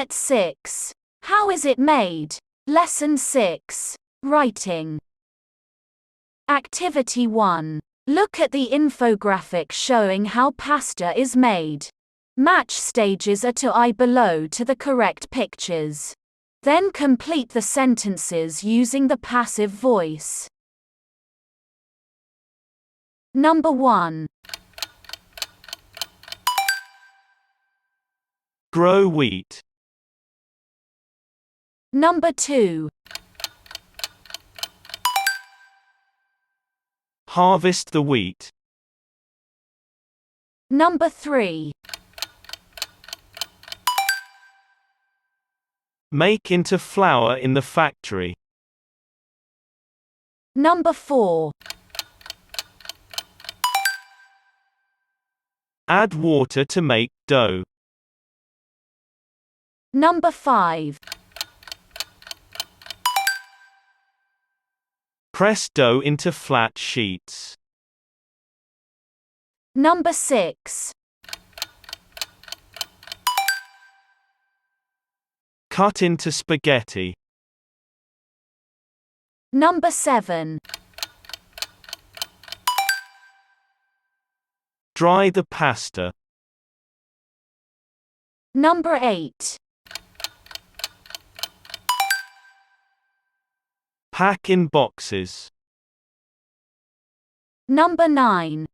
Unit 6. How is it made? Lesson 6. Writing. Activity 1. Look at the infographic showing how pasta is made. Match stages A to I below to the correct pictures. Then complete the sentences using the passive voice. Number 1. Grow wheat. Number 2. Harvest the wheat. Number 3. Make into flour in the factory. Number 4. Add water to make dough. Number 5. Press dough into flat sheets. Number 6. Cut into spaghetti. Number 7. Dry the pasta. Number 8. Pack in boxes. Number 9.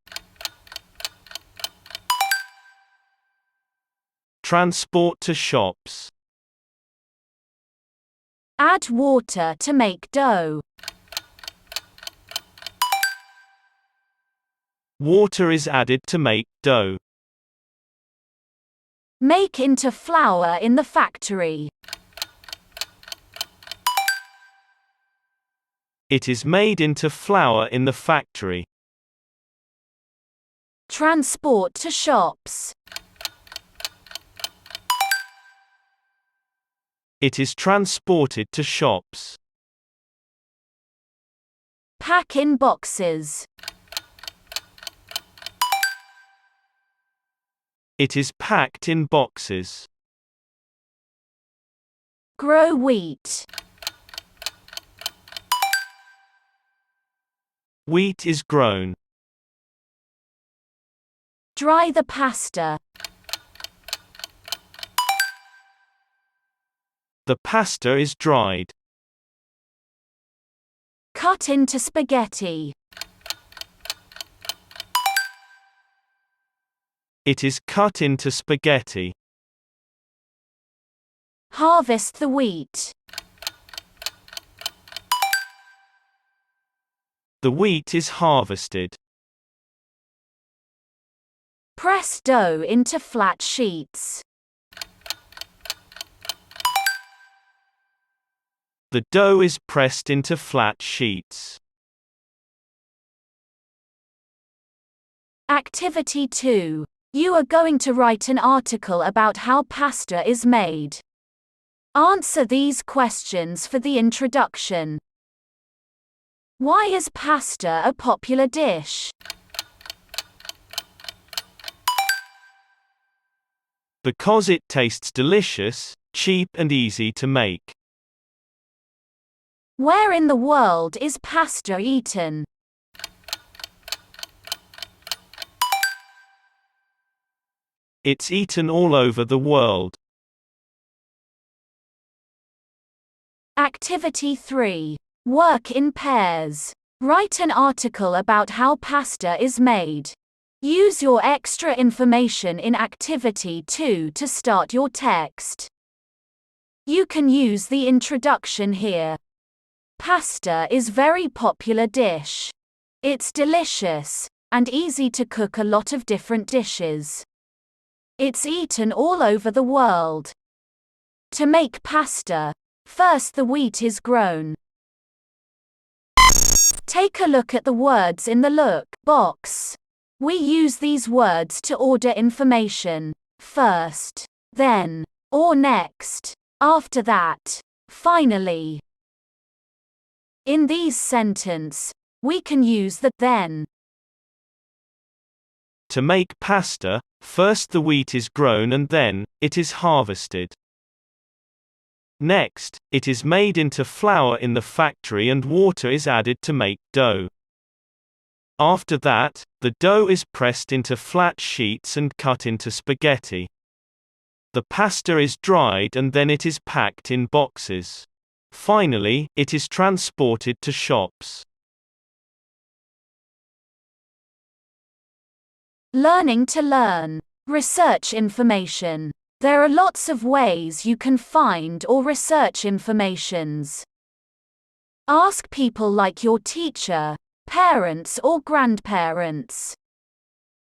Transport to shops. Add water to make dough. Water is added to make dough. Make into flour in the factory. It is made into flour in the factory. Transport to shops. It is transported to shops. Pack in boxes. It is packed in boxes. Grow wheat. Wheat is grown. Dry the pasta. The pasta is dried. Cut into spaghetti. It is cut into spaghetti. Harvest the wheat. The wheat is harvested. Press dough into flat sheets. The dough is pressed into flat sheets. Activity 2. You are going to write an article about how pasta is made. Answer these questions for the introduction. Why is pasta a popular dish? Because it tastes delicious, cheap and easy to make. Where in the world is pasta eaten? It's eaten all over the world. Activity 3. Work in pairs. Write an article about how pasta is made. Use your extra information in Activity 2 to start your text. You can use the introduction here. Pasta is very popular dish. It's delicious and easy to cook a lot of different dishes. It's eaten all over the world. To make pasta, first the wheat is grown. Take a look at the words in the look box. We use these words to order information. First, then, or next, after that, finally. In these sentences, we can use the then. To make pasta, first the wheat is grown and then, it is harvested. Next, it is made into flour in the factory and water is added to make dough. After that, the dough is pressed into flat sheets and cut into spaghetti. The pasta is dried and then it is packed in boxes. Finally, it is transported to shops. Learning to learn. Research information. There are lots of ways you can find or research informations. Ask people like your teacher, parents or grandparents.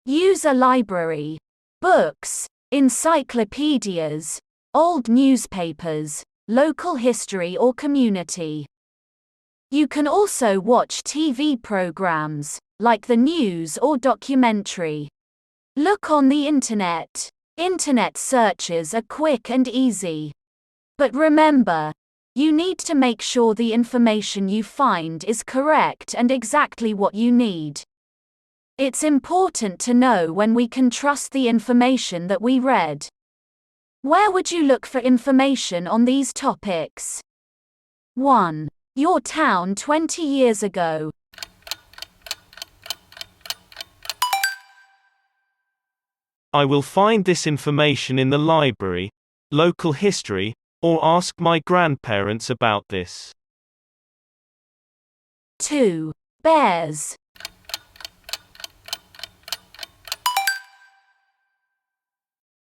Use a library. Books, encyclopedias, old newspapers, local history or community. You can also watch TV programs, like the news or documentary. Look on the internet. Internet searches are quick and easy. But remember, you need to make sure the information you find is correct and exactly what you need. It's important to know when we can trust the information that we read. Where would you look for information on these topics? 1. Your town 20 years ago. I will find this information in the library, local history, or ask my grandparents about this. 2. Bears.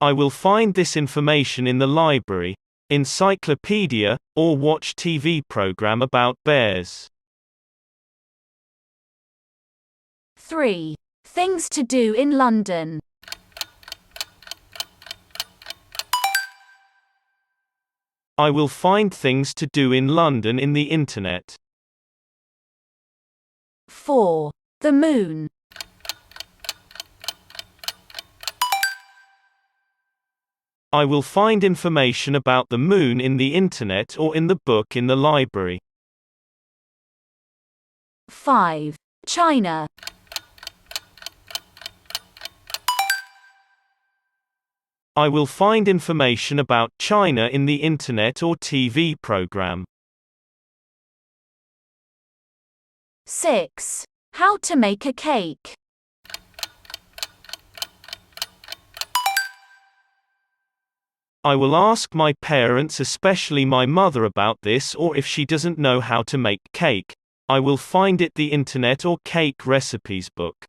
I will find this information in the library, encyclopedia, or watch TV program about bears. 3. Things to do in London. I will find things to do in London in the internet. 4. The moon. I will find information about the moon in the internet or in the book in the library. 5. China. I will find information about China in the internet or TV program. 6. How to make a cake. I will ask my parents, especially my mother, about this, or if she doesn't know how to make cake, I will find it the internet or cake recipes book.